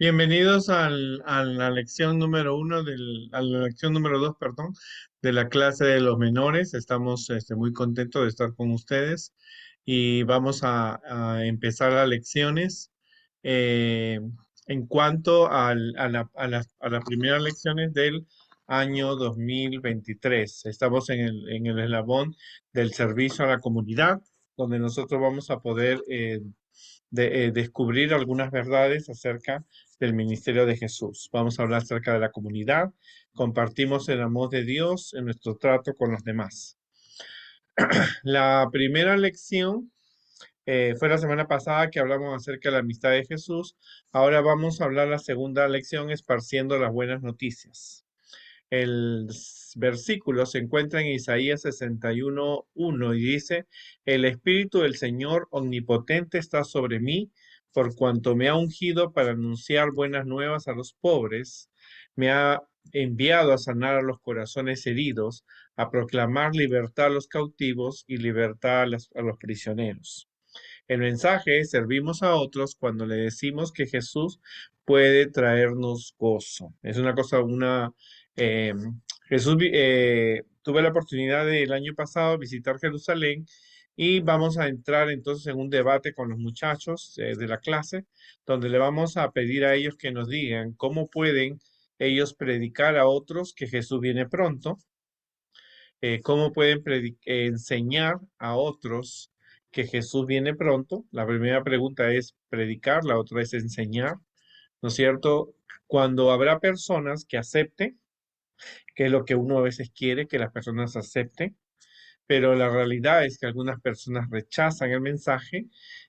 Bienvenidos a la lección número a la lección número dos, perdón, de la clase de los menores. Estamos muy contentos de estar con ustedes y vamos a empezar las lecciones. eh, en cuanto a las primeras lecciones del año 2023. Estamos en el eslabón del servicio a la comunidad, donde nosotros vamos a poder descubrir algunas verdades acerca del ministerio de Jesús. Vamos a hablar acerca de la comunidad, compartimos el amor de Dios en nuestro trato con los demás. La primera lección fue la semana pasada que hablamos acerca de la amistad de Jesús. Ahora vamos a hablar la segunda lección, esparciendo las buenas noticias. El versículo se encuentra en Isaías 61:1 y dice: El Espíritu del Señor Omnipotente está sobre mí, por cuanto me ha ungido para anunciar buenas nuevas a los pobres, me ha enviado a sanar a los corazones heridos, a proclamar libertad a los cautivos y libertad a los prisioneros. El mensaje es: servimos a otros cuando le decimos que Jesús puede traernos gozo. Es una cosa, eh, tuve la oportunidad el año pasado visitar Jerusalén y vamos a entrar entonces en un debate con los muchachos de la clase, donde le vamos a pedir a ellos que nos digan cómo pueden ellos predicar a otros que Jesús viene pronto, cómo pueden enseñar a otros que Jesús viene pronto. La primera pregunta es predicar, la otra es enseñar, ¿no es cierto? Cuando habrá personas que acepten, que es lo que uno a veces quiere, que las personas acepten, pero la realidad es que algunas personas rechazan el mensaje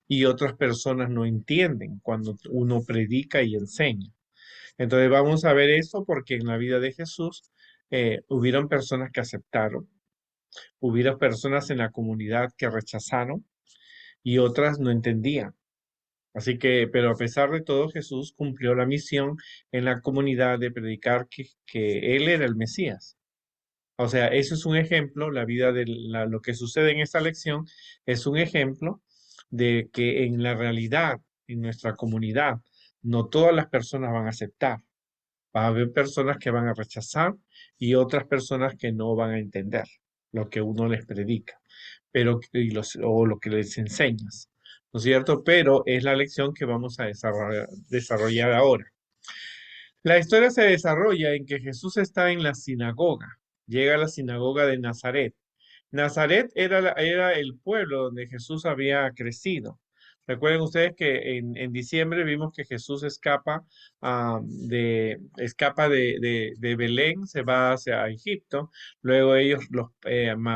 y otras personas no entienden cuando uno predica y enseña. Entonces vamos a ver eso porque en la vida de Jesús hubieron personas que aceptaron, hubieron personas en la comunidad que rechazaron y otras no entendían. Así que, pero a pesar de todo, Jesús cumplió la misión en la comunidad de predicar que Él era el Mesías. O sea, eso es un ejemplo, la vida de lo que sucede en esta lección es un ejemplo de que en la realidad, en nuestra comunidad, no todas las personas van a aceptar. Va a haber personas que van a rechazar y otras personas que no van a entender lo que uno les predica, o lo que les enseñas, ¿no es cierto? Pero es la lección que vamos a desarrollar ahora. La historia se desarrolla en que Jesús está en la sinagoga, llega a la sinagoga de Nazaret. Nazaret era el pueblo donde Jesús había crecido. Recuerden ustedes que en diciembre vimos que Jesús escapa de Belén, se va hacia Egipto. Luego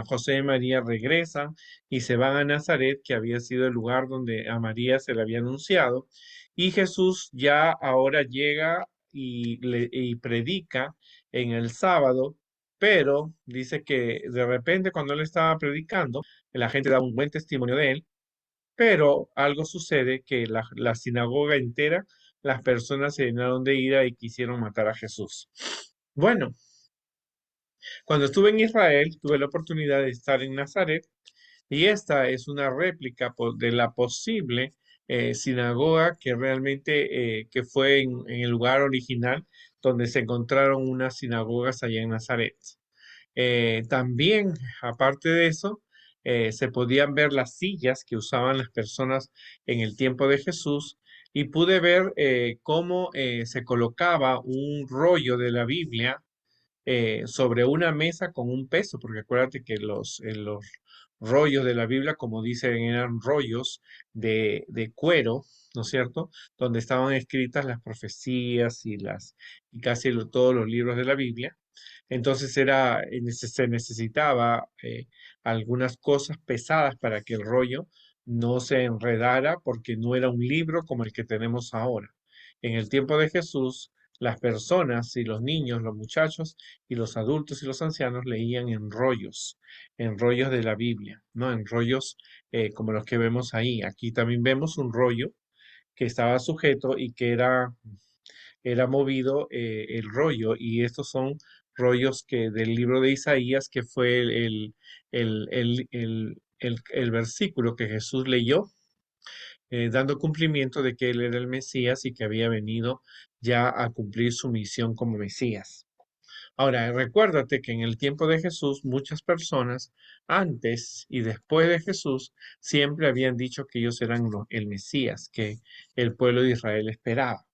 José y María regresan y se van a Nazaret, que había sido el lugar donde a María se le había anunciado. Y Jesús ya ahora llega y predica en el sábado, pero dice que de repente cuando él estaba predicando, la gente da un buen testimonio de él, pero algo sucede que la sinagoga entera, las personas se llenaron de ira y quisieron matar a Jesús. Bueno, cuando estuve en Israel, tuve la oportunidad de estar en Nazaret y esta es una réplica de la posible sinagoga que realmente que fue en el lugar original donde se encontraron unas sinagogas allá en Nazaret. También, aparte de eso, se podían ver las sillas que usaban las personas en el tiempo de Jesús y pude ver cómo se colocaba un rollo de la Biblia sobre una mesa con un peso, porque acuérdate que los rollos de la Biblia, como dicen, eran rollos de cuero, ¿no es cierto? Donde estaban escritas las profecías y casi todos los libros de la Biblia. Entonces se necesitaba algunas cosas pesadas para que el rollo no se enredara porque no era un libro como el que tenemos ahora. En el tiempo de Jesús, las personas y los niños, los muchachos y los adultos y los ancianos leían en rollos de la Biblia, ¿no? En rollos como los que vemos ahí. Aquí también vemos un rollo que estaba sujeto y que era movido el rollo, y estos son rollos del libro de Isaías, que fue el versículo que Jesús leyó dando cumplimiento de que él era el Mesías y que había venido ya a cumplir su misión como Mesías. Ahora, recuérdate que en el tiempo de Jesús, muchas personas antes y después de Jesús siempre habían dicho que ellos eran el Mesías, que el pueblo de Israel esperaba.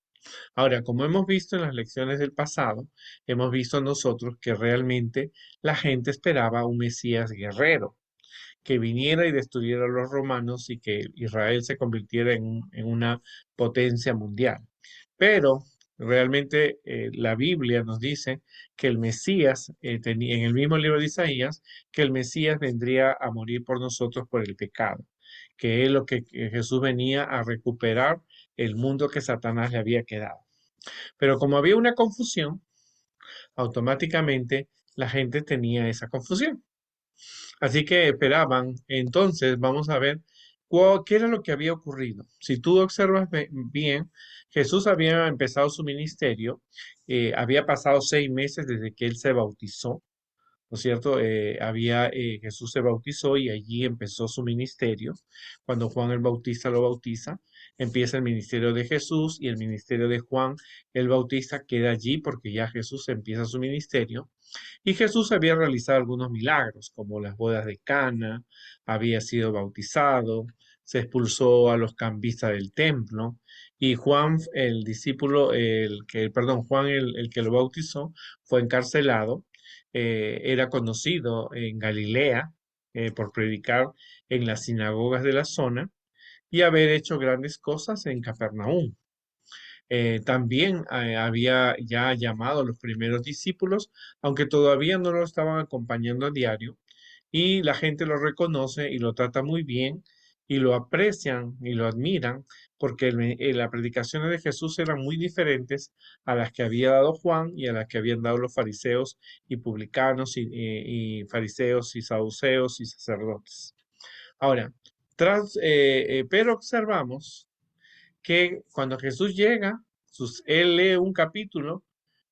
Ahora, como hemos visto en las lecciones del pasado, hemos visto nosotros que realmente la gente esperaba un Mesías guerrero, que viniera y destruyera a los romanos y que Israel se convirtiera en una potencia mundial. Pero realmente la Biblia nos dice que el Mesías, en el mismo libro de Isaías, que el Mesías vendría a morir por nosotros por el pecado, que es lo que Jesús venía a recuperar el mundo que Satanás le había quedado. Pero como había una confusión, automáticamente la gente tenía esa confusión. Así que esperaban. Entonces, vamos a ver qué era lo que había ocurrido. Si tú observas bien, Jesús había empezado su ministerio, había pasado 6 meses desde que él se bautizó. ¿No es cierto? Jesús se bautizó y allí empezó su ministerio. Cuando Juan el Bautista lo bautiza, empieza el ministerio de Jesús y el ministerio de Juan el Bautista queda allí porque ya Jesús empieza su ministerio. Y Jesús había realizado algunos milagros, como las bodas de Cana, había sido bautizado, se expulsó a los cambistas del templo, y Juan, el discípulo, Juan, el que lo bautizó, fue encarcelado. Era conocido en Galilea por predicar en las sinagogas de la zona y haber hecho grandes cosas en Capernaum. También había ya llamado a los primeros discípulos, aunque todavía no lo estaban acompañando a diario, y la gente lo reconoce y lo trata muy bien y lo aprecian y lo admiran, porque las predicaciones de Jesús eran muy diferentes a las que había dado Juan y a las que habían dado los fariseos y publicanos y fariseos y saduceos y sacerdotes. Ahora, pero observamos que cuando Jesús llega, él lee un capítulo,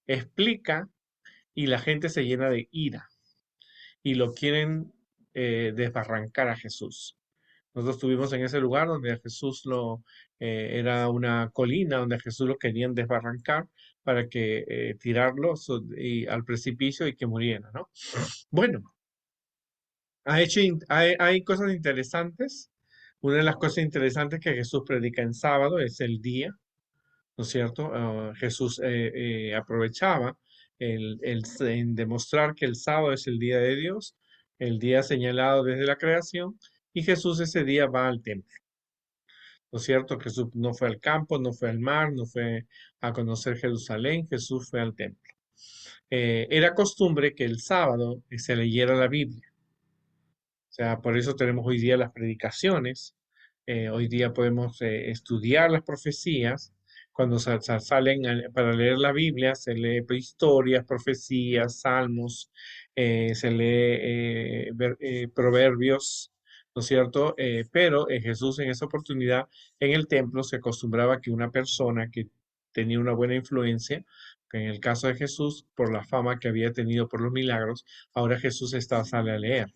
explica y la gente se llena de ira y lo quieren desbarrancar a Jesús. Nosotros estuvimos en ese lugar donde a Jesús era una colina donde a Jesús lo querían desbarrancar para que tirarlo al precipicio y que muriera, ¿no? Bueno, hay cosas interesantes. Una de las cosas interesantes que Jesús predica en sábado es el día. ¿No es cierto? Jesús aprovechaba en demostrar que el sábado es el día de Dios, el día señalado desde la creación, y Jesús ese día va al templo. ¿No es cierto? Jesús no fue al campo, no fue al mar, no fue a conocer Jerusalén, Jesús fue al templo. Era costumbre que el sábado se leyera la Biblia. O sea, por eso tenemos hoy día las predicaciones. Hoy día podemos estudiar las profecías. Cuando salen para leer la Biblia, se lee historias, profecías, salmos, se lee proverbios, ¿no es cierto? Pero Jesús en esa oportunidad en el templo se acostumbraba que una persona que tenía una buena influencia, que en el caso de Jesús, por la fama que había tenido por los milagros, ahora Jesús sale a leer.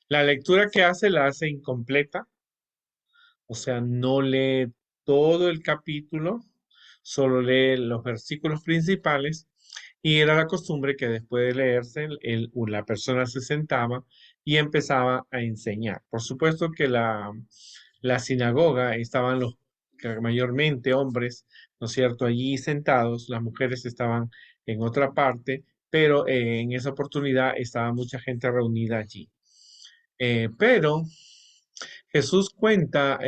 La lectura que hace la hace incompleta, o sea, no lee todo el capítulo, solo lee los versículos principales y era la costumbre que después de leerse, la persona se sentaba y empezaba a enseñar. Por supuesto que la sinagoga estaban que mayormente hombres, ¿no es cierto?, allí sentados, las mujeres estaban en otra parte, pero en esa oportunidad estaba mucha gente reunida allí. Pero Jesús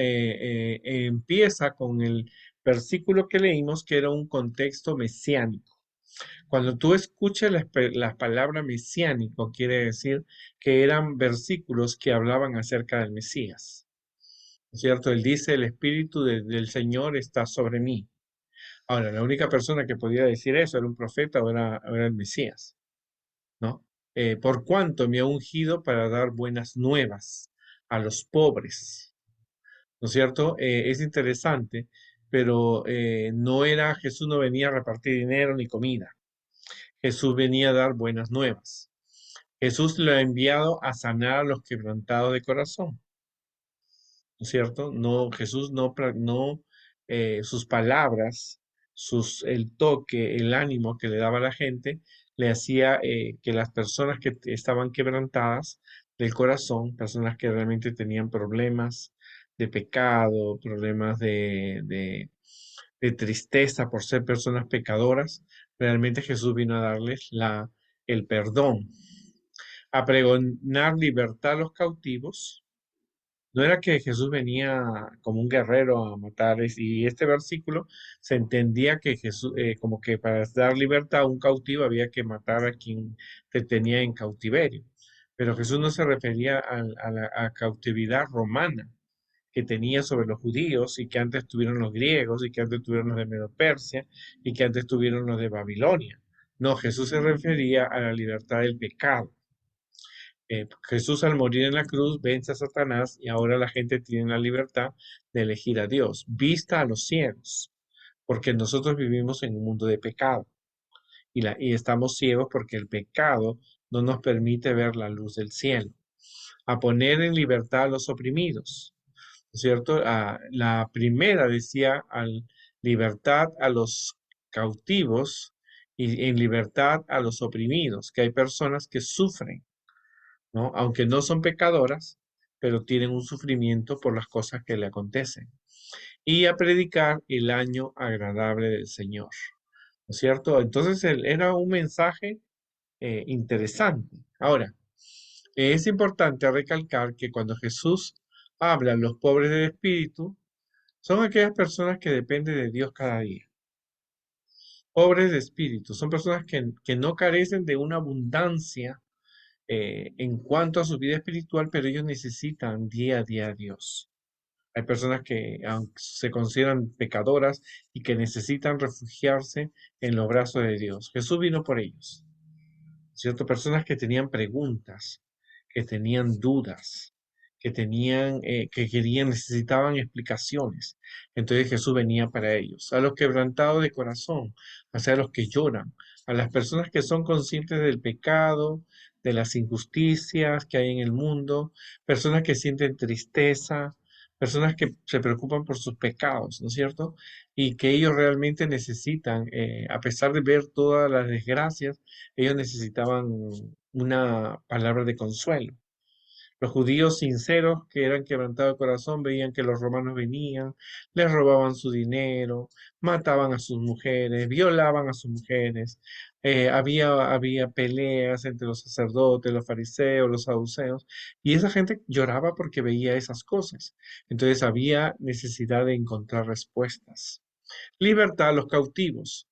empieza con el versículo que leímos, que era un contexto mesiánico. Cuando tú escuchas la palabra mesiánico, quiere decir que eran versículos que hablaban acerca del Mesías. ¿No es cierto? Él dice, el Espíritu del Señor está sobre mí. Ahora, la única persona que podía decir eso era un profeta o era el Mesías. ¿No? Por cuanto me ha ungido para dar buenas nuevas a los pobres, ¿no es cierto? Es interesante, pero Jesús no venía a repartir dinero ni comida, Jesús venía a dar buenas nuevas. Jesús lo ha enviado a sanar a los quebrantados de corazón. ¿no es cierto? No, Jesús no, sus palabras, el toque, el ánimo que le daba a la gente, le hacía que las personas que estaban quebrantadas del corazón, personas que realmente tenían problemas de pecado, problemas de tristeza por ser personas pecadoras, realmente Jesús vino a darles el perdón, a pregonar libertad a los cautivos. No era que Jesús venía como un guerrero a matar, y este versículo se entendía que Jesús, como que para dar libertad a un cautivo había que matar a quien te tenía en cautiverio. Pero Jesús no se refería a la cautividad romana que tenía sobre los judíos y que antes tuvieron los griegos y que antes tuvieron los de Medo-Persia y que antes tuvieron los de Babilonia. No, Jesús se refería a la libertad del pecado. Jesús al morir en la cruz vence a Satanás y ahora la gente tiene la libertad de elegir a Dios, vista a los ciegos, porque nosotros vivimos en un mundo de pecado y estamos ciegos porque el pecado no nos permite ver la luz del cielo, a poner en libertad a los oprimidos, ¿no es cierto? La primera decía libertad a los cautivos y en libertad a los oprimidos, que hay personas que sufren, ¿no? Aunque no son pecadoras, pero tienen un sufrimiento por las cosas que le acontecen. Y a predicar el año agradable del Señor, ¿no es cierto? Entonces era un mensaje interesante. Ahora, es importante recalcar que cuando Jesús habla a los pobres de espíritu, son aquellas personas que dependen de Dios cada día. Pobres de espíritu, son personas que no carecen de una abundancia en cuanto a su vida espiritual, pero ellos necesitan día a día a Dios. Hay personas que se consideran pecadoras y que necesitan refugiarse en los brazos de Dios. Jesús vino por ellos, ¿cierto? Personas que tenían preguntas, que tenían dudas, que querían, necesitaban explicaciones. Entonces Jesús venía para ellos, a los quebrantados de corazón, a los que lloran, a las personas que son conscientes del pecado, de las injusticias que hay en el mundo, personas que sienten tristeza, personas que se preocupan por sus pecados, ¿no es cierto? Y que ellos realmente necesitan, a pesar de ver todas las desgracias, ellos necesitaban una palabra de consuelo. Los judíos sinceros que eran quebrantados de corazón veían que los romanos venían, les robaban su dinero, mataban a sus mujeres, violaban a sus mujeres. Había peleas entre los sacerdotes, los fariseos, los saduceos, y esa gente lloraba porque veía esas cosas. Entonces había necesidad de encontrar respuestas. Libertad a los cautivos.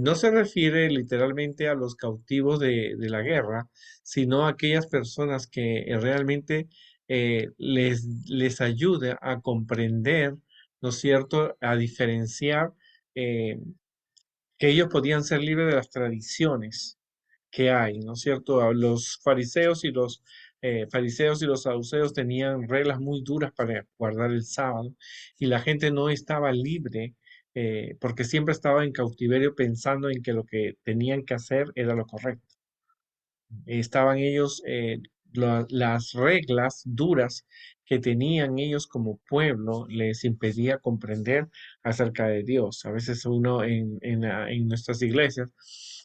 No se refiere literalmente a los cautivos de la guerra, sino a aquellas personas que realmente les ayude a comprender, ¿no es cierto?, a diferenciar eh, que ellos podían ser libres de las tradiciones que hay, ¿no es cierto? Los fariseos y los saduceos tenían reglas muy duras para guardar el sábado y la gente no estaba libre porque siempre estaba en cautiverio pensando en que lo que tenían que hacer era lo correcto. Estaban ellos, las reglas duras que tenían ellos como pueblo les impedía comprender acerca de Dios. A veces uno en nuestras iglesias,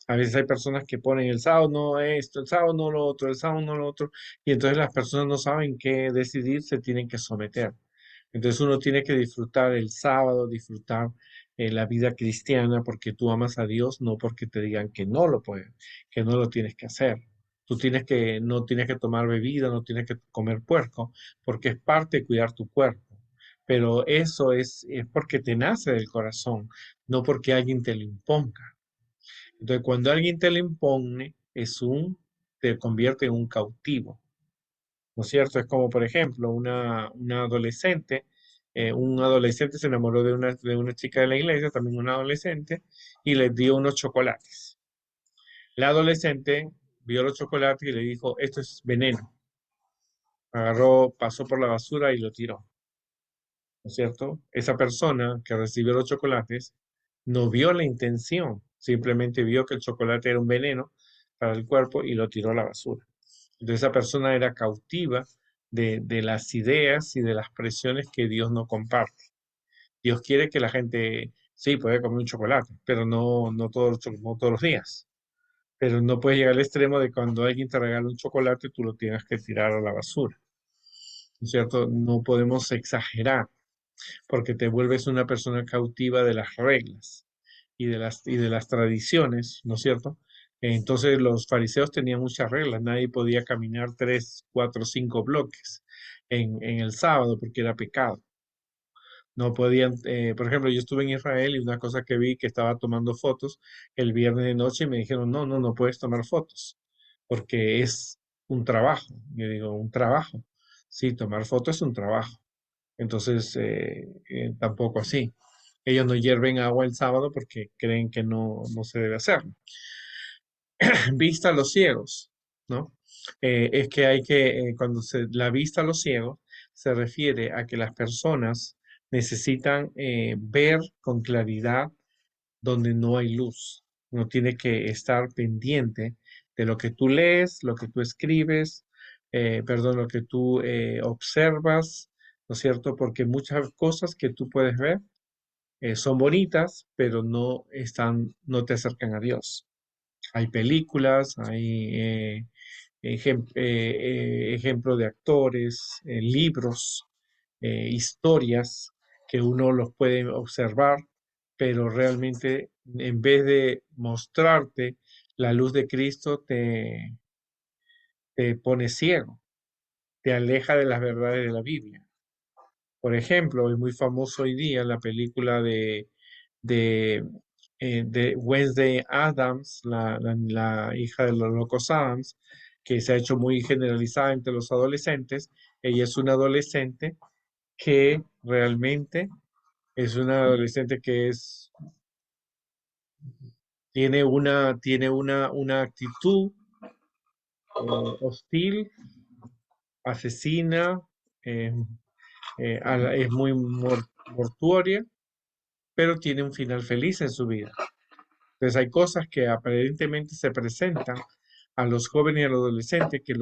a veces hay personas que ponen el sábado no esto, el sábado no lo otro, el sábado no lo otro, y entonces las personas no saben qué decidir, se tienen que someter. Entonces uno tiene que disfrutar el sábado, disfrutar la vida cristiana porque tú amas a Dios, no porque te digan que no lo puedes, que no lo tienes que hacer. No tienes que tomar bebida, no tienes que comer puerco, porque es parte de cuidar tu cuerpo. Pero eso es porque te nace del corazón, no porque alguien te lo imponga. Entonces, cuando alguien te lo impone, te convierte en un cautivo. ¿No es cierto? Es como, por ejemplo, una adolescente, un adolescente se enamoró de una chica de la iglesia, también una adolescente, y le dio unos chocolates. La adolescente vio los chocolates y le dijo, esto es veneno. Agarró, pasó por la basura y lo tiró, ¿no es cierto? Esa persona que recibió los chocolates no vio la intención, simplemente vio que el chocolate era un veneno para el cuerpo y lo tiró a la basura. Entonces esa persona era cautiva de las ideas y de las presiones que Dios no comparte. Dios quiere que la gente, sí, puede comer un chocolate, pero no todos los días. Pero no puede llegar al extremo de cuando alguien te regala un chocolate, tú lo tienes que tirar a la basura. ¿No es cierto? No podemos exagerar porque te vuelves una persona cautiva de las reglas y de las tradiciones, ¿no es cierto? Entonces los fariseos tenían muchas reglas, nadie podía caminar 3, 4, 5 bloques en el sábado porque era pecado. No podían, por ejemplo, yo estuve en Israel y una cosa que vi que estaba tomando fotos el viernes de noche y me dijeron, no puedes tomar fotos porque es un trabajo. Yo digo, un trabajo. Sí, tomar fotos es un trabajo. Entonces, tampoco así. Ellos no hierven agua el sábado porque creen que no se debe hacerlo. Vista a los ciegos, ¿no? Es que hay que, cuando la vista a los ciegos se refiere a que las personas necesitan ver con claridad donde no hay luz. Uno tiene que estar pendiente de lo que tú lees, lo que tú escribes, perdón, lo que tú observas, ¿no es cierto? Porque muchas cosas que tú puedes ver son bonitas, pero no te acercan a Dios. Hay películas, hay ejemplos de actores, libros, historias que uno los puede observar, pero realmente en vez de mostrarte la luz de Cristo, te pone ciego, te aleja de las verdades de la Biblia. Por ejemplo, es muy famoso hoy día la película de, de Wednesday Adams, la hija de los locos Adams, que se ha hecho muy generalizada entre los adolescentes. Ella es una adolescente que realmente es una adolescente que tiene una actitud hostil, asesina, eh, es muy mortuoria, pero tiene un final feliz en su vida. Entonces hay cosas que aparentemente se presentan a los jóvenes y a los adolescentes que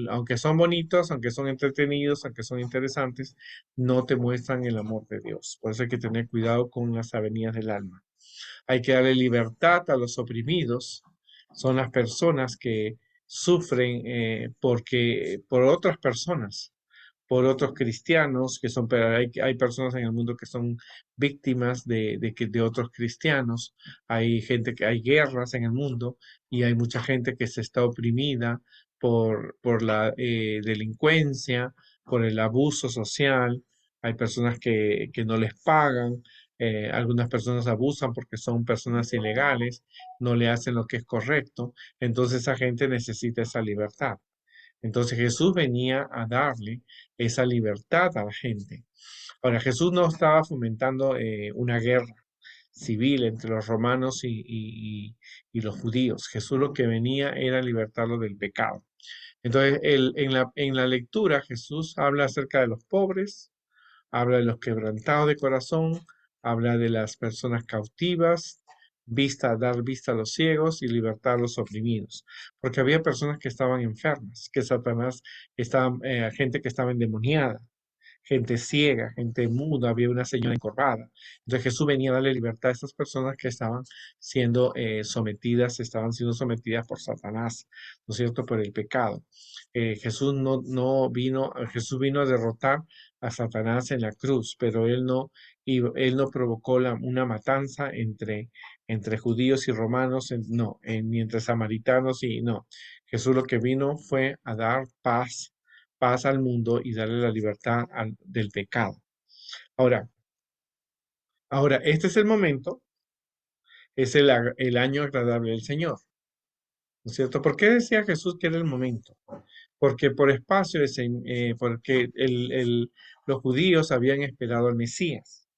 aunque son bonitos, aunque son entretenidos, aunque son interesantes, no te muestran el amor de Dios. Por eso hay que tener cuidado con las avenidas del alma. Hay que darle libertad a los oprimidos. Son las personas que sufren por otras personas, por otros cristianos que son, pero hay personas en el mundo que son víctimas de otros cristianos, hay gente hay guerras en el mundo y hay mucha gente que se está oprimida por la delincuencia, por el abuso social, hay personas que no les pagan. Algunas personas abusan porque son personas ilegales, no le hacen lo que es correcto, entonces esa gente necesita esa libertad. Entonces Jesús venía a darle esa libertad a la gente. Ahora, Jesús no estaba fomentando una guerra civil entre los romanos y los judíos. Jesús lo que venía era libertarlo del pecado. Entonces, en la lectura, Jesús habla acerca de los pobres, habla de los quebrantados de corazón, habla de las personas cautivas, dar vista a los ciegos y libertad a los oprimidos. Porque había personas que estaban enfermas, que Satanás, gente que estaba endemoniada, gente ciega, gente muda, había una señora encorvada. Entonces Jesús venía a darle libertad a estas personas que estaban siendo sometidas por Satanás, ¿no es cierto?, por el pecado. Jesús vino a derrotar a Satanás en la cruz, pero él no provocó una matanza entre judíos y romanos, ni entre samaritanos y no. Jesús lo que vino fue a dar paz al mundo y darle la libertad del pecado. Ahora, este es el momento, es el año agradable del Señor, ¿no es cierto? ¿Por qué decía Jesús que era el momento? Porque por espacio, porque los judíos habían esperado al Mesías.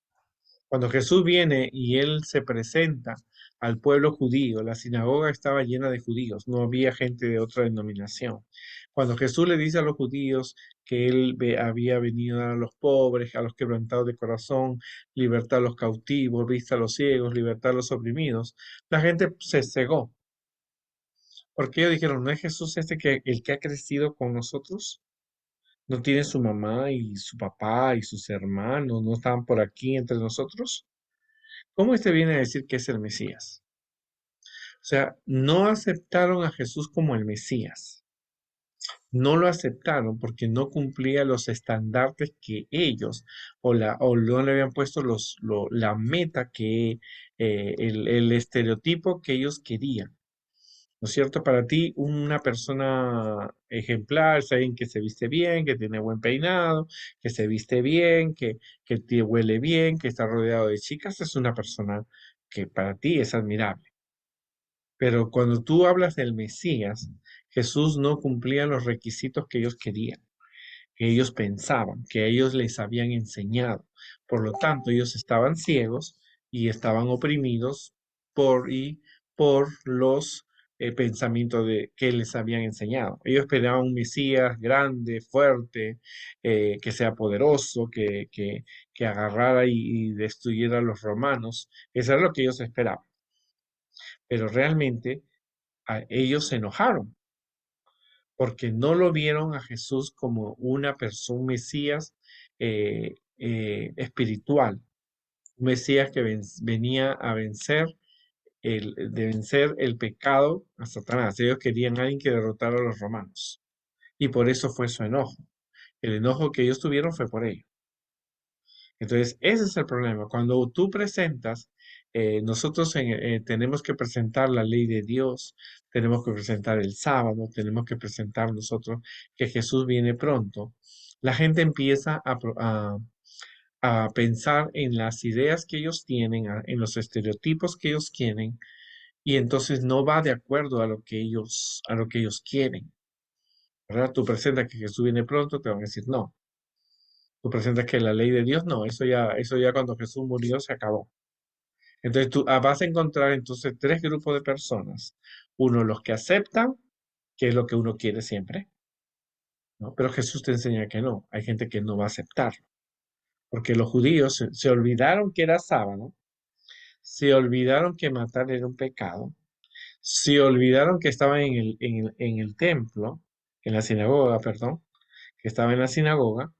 Cuando Jesús viene y él se presenta al pueblo judío, la sinagoga estaba llena de judíos, no había gente de otra denominación. Cuando Jesús le dice a los judíos que él había venido a los pobres, a los quebrantados de corazón, libertar a los cautivos, vista a los ciegos, libertar a los oprimidos, la gente se cegó. Porque ellos dijeron, ¿no es Jesús el que ha crecido con nosotros? ¿No tiene su mamá y su papá y sus hermanos? ¿No estaban por aquí entre nosotros? ¿Cómo este viene a decir que es el Mesías? O sea, no aceptaron a Jesús como el Mesías. No lo aceptaron porque no cumplía los estandartes que ellos o no le habían puesto la meta que el estereotipo que ellos querían. ¿No es cierto? Para ti, una persona ejemplar es alguien que se viste bien, que tiene buen peinado, que se viste bien, que te huele bien, que está rodeado de chicas, es una persona que para ti es admirable. Pero cuando tú hablas del Mesías, Jesús no cumplía los requisitos que ellos querían, que ellos pensaban, que ellos les habían enseñado. Por lo tanto, ellos estaban ciegos y estaban oprimidos y por los pensamientos que les habían enseñado. Ellos esperaban un Mesías grande, fuerte, que sea poderoso, que agarrara y destruyera a los romanos. Eso es lo que ellos esperaban. Pero realmente ellos se enojaron porque no lo vieron a Jesús como una persona, un Mesías espiritual, un Mesías que venía a de vencer el pecado a Satanás. Ellos querían a alguien que derrotara a los romanos. Y por eso fue su enojo. El enojo que ellos tuvieron fue por ello. Entonces, ese es el problema. Cuando tú presentas, nosotros tenemos que presentar la ley de Dios, tenemos que presentar el sábado, tenemos que presentar nosotros que Jesús viene pronto. La gente empieza a pensar en las ideas que ellos tienen, en los estereotipos que ellos tienen, y entonces no va de acuerdo a lo que ellos quieren. ¿Verdad? Tú presentas que Jesús viene pronto, te van a decir no. Tú presentas que la ley de Dios, no, eso ya cuando Jesús murió se acabó. Entonces tú vas a encontrar entonces tres grupos de personas. Uno, los que aceptan, que es lo que uno quiere siempre, ¿no? Pero Jesús te enseña que no, hay gente que no va a aceptarlo. Porque los judíos se olvidaron que era sábado, se olvidaron que matar era un pecado, se olvidaron que estaban en el templo, en la sinagoga, perdón, que estaba en la sinagoga.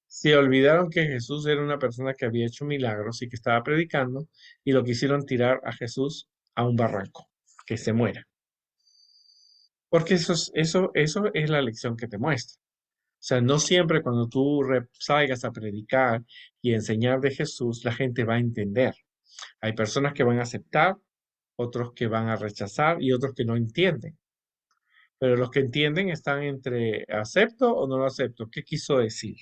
Se olvidaron que Jesús era una persona que había hecho milagros y que estaba predicando y lo quisieron tirar a Jesús a un barranco, que se muera. Porque eso es la lección que te muestra. O sea, no siempre cuando tú salgas a predicar y enseñar de Jesús, la gente va a entender. Hay personas que van a aceptar, otros que van a rechazar y otros que no entienden. Pero los que entienden están entre acepto o no lo acepto. ¿Qué quiso decir?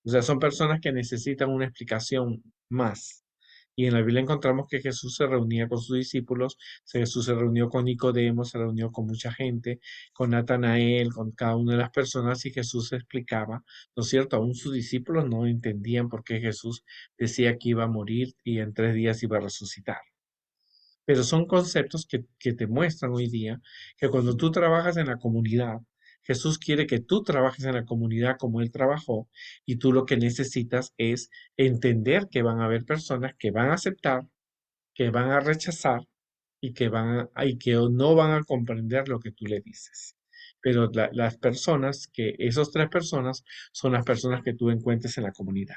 O sea, son personas que necesitan una explicación más. Y en la Biblia encontramos que Jesús se reunía con sus discípulos, Jesús se reunió con Nicodemo, se reunió con mucha gente, con Natanael, con cada una de las personas y Jesús explicaba, ¿no es cierto? Aún sus discípulos no entendían por qué Jesús decía que iba a morir y en 3 días iba a resucitar. Pero son conceptos que te muestran hoy día que cuando tú trabajas en la comunidad, Jesús quiere que tú trabajes en la comunidad como Él trabajó y tú lo que necesitas es entender que van a haber personas que van a aceptar, que van a rechazar y que no van a comprender lo que tú le dices. Pero las personas esas tres personas son las personas que tú encuentres en la comunidad.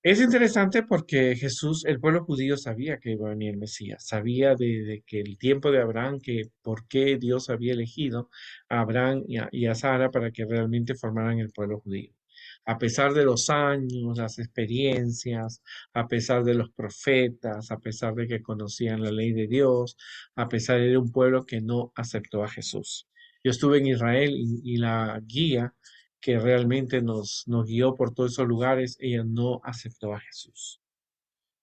Es interesante porque Jesús, el pueblo judío sabía que iba a venir el Mesías, sabía de que el tiempo de Abraham, que por qué Dios había elegido a Abraham y a Sara para que realmente formaran el pueblo judío. A pesar de los años, las experiencias, a pesar de los profetas, a pesar de que conocían la ley de Dios, a pesar de un pueblo que no aceptó a Jesús. Yo estuve en Israel y la guía que realmente nos guió por todos esos lugares, ella no aceptó a Jesús.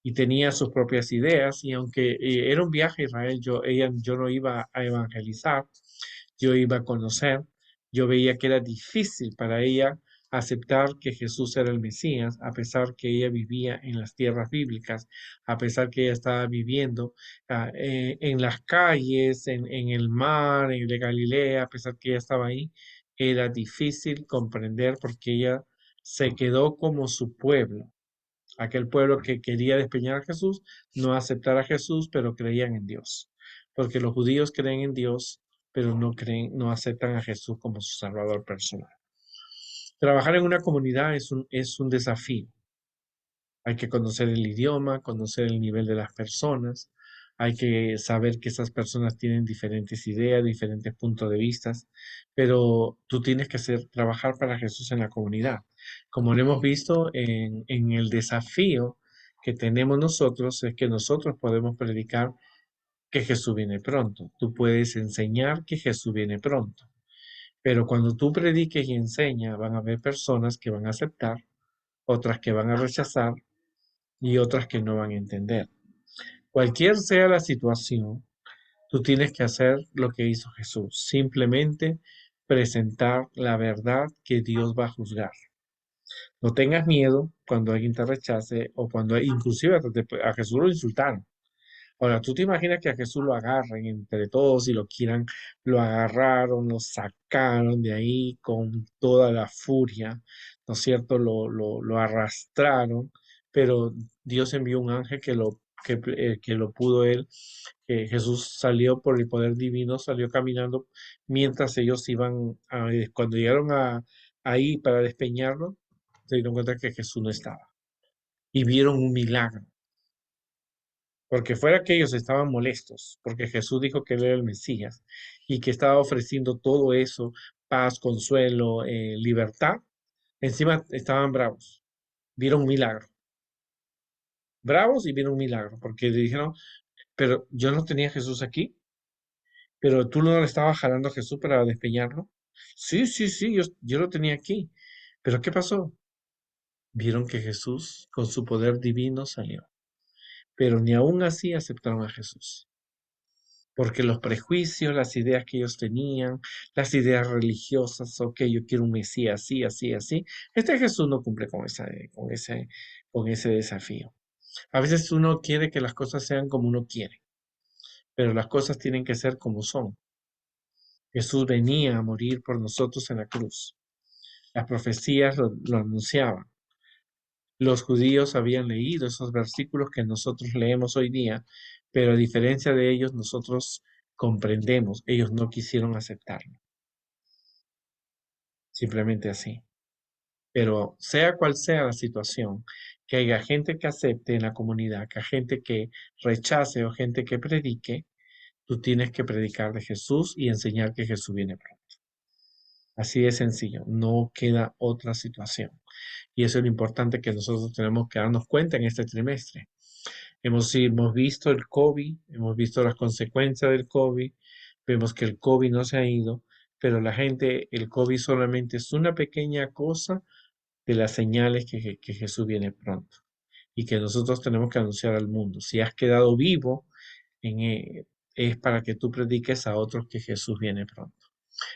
Y tenía sus propias ideas, y aunque era un viaje a Israel, yo no iba a evangelizar, yo iba a conocer, yo veía que era difícil para ella aceptar que Jesús era el Mesías, a pesar que ella vivía en las tierras bíblicas, a pesar que ella estaba viviendo en las calles, en el mar, en de Galilea, a pesar que ella estaba ahí, era difícil comprender porque ella se quedó como su pueblo, aquel pueblo que quería despeñar a Jesús, no aceptar a Jesús, pero creían en Dios, porque los judíos creen en Dios, pero no creen, no aceptan a Jesús como su Salvador personal. Trabajar en una comunidad es un desafío. Hay que conocer el idioma, conocer el nivel de las personas, hay que saber que esas personas tienen diferentes ideas, diferentes puntos de vista, pero tú tienes que trabajar para Jesús en la comunidad. Como lo hemos visto en el desafío que tenemos nosotros, es que nosotros podemos predicar que Jesús viene pronto. Tú puedes enseñar que Jesús viene pronto. Pero cuando tú prediques y enseñas, van a haber personas que van a aceptar, otras que van a rechazar y otras que no van a entender. Cualquier sea la situación, tú tienes que hacer lo que hizo Jesús, simplemente presentar la verdad que Dios va a juzgar. No tengas miedo cuando alguien te rechace o cuando inclusive a Jesús lo insultaron. Ahora, tú te imaginas que a Jesús lo agarren entre todos y lo quieran, lo agarraron, lo sacaron de ahí con toda la furia, ¿no es cierto? Lo arrastraron, pero Dios envió un ángel que lo pudo él, que Jesús salió por el poder divino, salió caminando mientras ellos cuando llegaron ahí para despeñarlo, se dieron cuenta que Jesús no estaba y vieron un milagro. Porque fuera que ellos estaban molestos, porque Jesús dijo que él era el Mesías y que estaba ofreciendo todo eso, paz, consuelo, libertad, encima estaban bravos, vieron un milagro, bravos y vieron un milagro, porque le dijeron, pero yo no tenía a Jesús aquí, pero tú no le estabas jalando a Jesús para despeñarlo. Sí, sí, sí, yo lo tenía aquí, pero ¿qué pasó? Vieron que Jesús con su poder divino salió, pero ni aún así aceptaron a Jesús. Porque los prejuicios, las ideas que ellos tenían, las ideas religiosas, ok, yo quiero un Mesías así, así, así. Este Jesús no cumple con ese desafío. A veces uno quiere que las cosas sean como uno quiere, pero las cosas tienen que ser como son. Jesús venía a morir por nosotros en la cruz. Las profecías lo anunciaban. Los judíos habían leído esos versículos que nosotros leemos hoy día, pero a diferencia de ellos, nosotros comprendemos, ellos no quisieron aceptarlo. Simplemente así. Pero sea cual sea la situación, que haya gente que acepte en la comunidad, que haya gente que rechace o gente que predique, tú tienes que predicar de Jesús y enseñar que Jesús viene pronto. Así de sencillo, no queda otra situación. Y eso es lo importante que nosotros tenemos que darnos cuenta en este trimestre. Hemos visto el COVID, hemos visto las consecuencias del COVID, vemos que el COVID no se ha ido, pero la gente, el COVID solamente es una pequeña cosa de las señales que Jesús viene pronto y que nosotros tenemos que anunciar al mundo. Si has quedado vivo, en, es para que tú prediques a otros que Jesús viene pronto.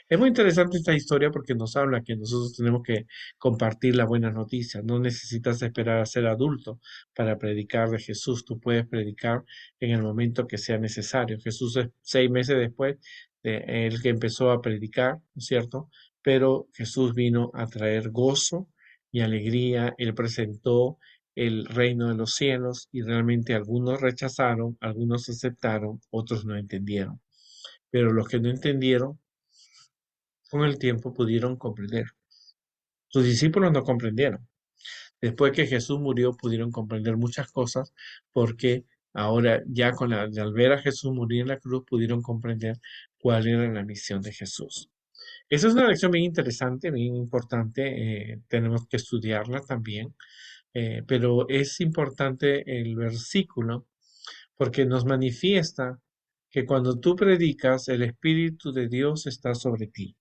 Es muy interesante esta historia porque nos habla que nosotros tenemos que compartir las buenas noticias. No necesitas esperar a ser adulto para predicar de Jesús. Tú puedes predicar en el momento que sea necesario. Jesús es 6 meses después de el que empezó a predicar, ¿no es cierto? Pero Jesús vino a traer gozo y alegría. Él presentó el reino de los cielos y realmente algunos rechazaron, algunos aceptaron, otros no entendieron. Pero los que no entendieron con el tiempo pudieron comprender. Sus discípulos no comprendieron. Después que Jesús murió, pudieron comprender muchas cosas porque ahora ya al ver a Jesús morir en la cruz, pudieron comprender cuál era la misión de Jesús. Esa es una lección bien interesante, bien importante. Tenemos que estudiarla también. Pero es importante el versículo porque nos manifiesta que cuando tú predicas, el Espíritu de Dios está sobre ti.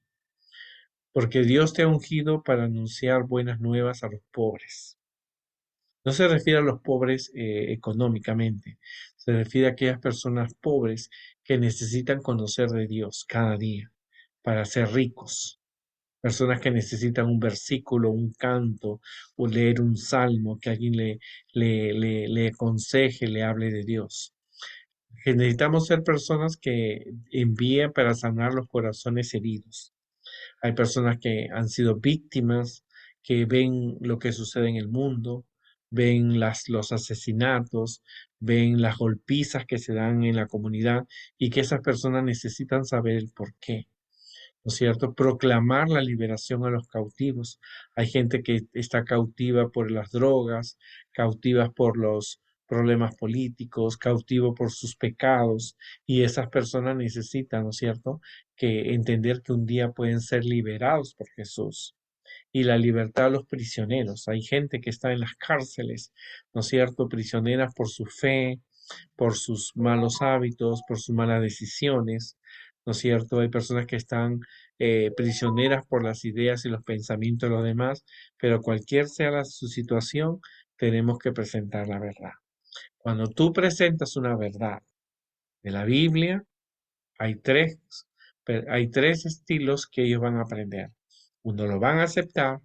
Porque Dios te ha ungido para anunciar buenas nuevas a los pobres. No se refiere a los pobres económicamente, se refiere a aquellas personas pobres que necesitan conocer de Dios cada día para ser ricos. Personas que necesitan un versículo, un canto o leer un salmo, que alguien le aconseje, le hable de Dios. Que necesitamos ser personas que envíen para sanar los corazones heridos. Hay personas que han sido víctimas, que ven lo que sucede en el mundo, ven los asesinatos, ven las golpizas que se dan en la comunidad y que esas personas necesitan saber el por qué. ¿No es cierto? Proclamar la liberación a los cautivos. Hay gente que está cautiva por las drogas, cautivas por los problemas políticos, cautivo por sus pecados, y esas personas necesitan, ¿no es cierto?, que entender que un día pueden ser liberados por Jesús. Y la libertad a los prisioneros. Hay gente que está en las cárceles, ¿no es cierto?, prisioneras por su fe, por sus malos hábitos, por sus malas decisiones, ¿no es cierto? Hay personas que están prisioneras por las ideas y los pensamientos de los demás, pero cualquier sea su situación, tenemos que presentar la verdad. Cuando tú presentas una verdad de la Biblia, hay tres, hay tres estilos que ellos van a aprender. Uno lo van a aceptar,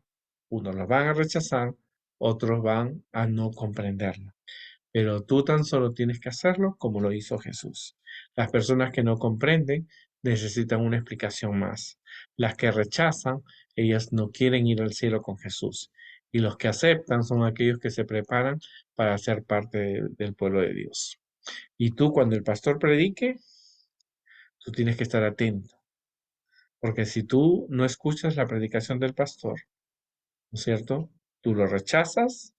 uno lo van a rechazar, otros van a no comprenderlo. Pero tú tan solo tienes que hacerlo como lo hizo Jesús. Las personas que no comprenden necesitan una explicación más. Las que rechazan, ellas no quieren ir al cielo con Jesús. Y los que aceptan son aquellos que se preparan para ser parte del pueblo de Dios. Y tú cuando el pastor predique, tú tienes que estar atento. Porque si tú no escuchas la predicación del pastor, ¿no es cierto? Tú lo rechazas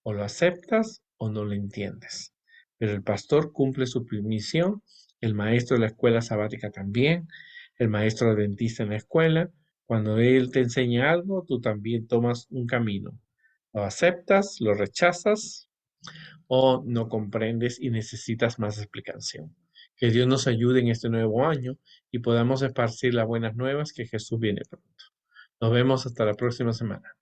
o lo aceptas o no lo entiendes. Pero el pastor cumple su misión, el maestro de la escuela sabática también, el maestro adventista en la escuela. Cuando él te enseña algo, tú también tomas un camino. Lo aceptas, lo rechazas o no comprendes y necesitas más explicación. Que Dios nos ayude en este nuevo año y podamos esparcir las buenas nuevas que Jesús viene pronto. Nos vemos hasta la próxima semana.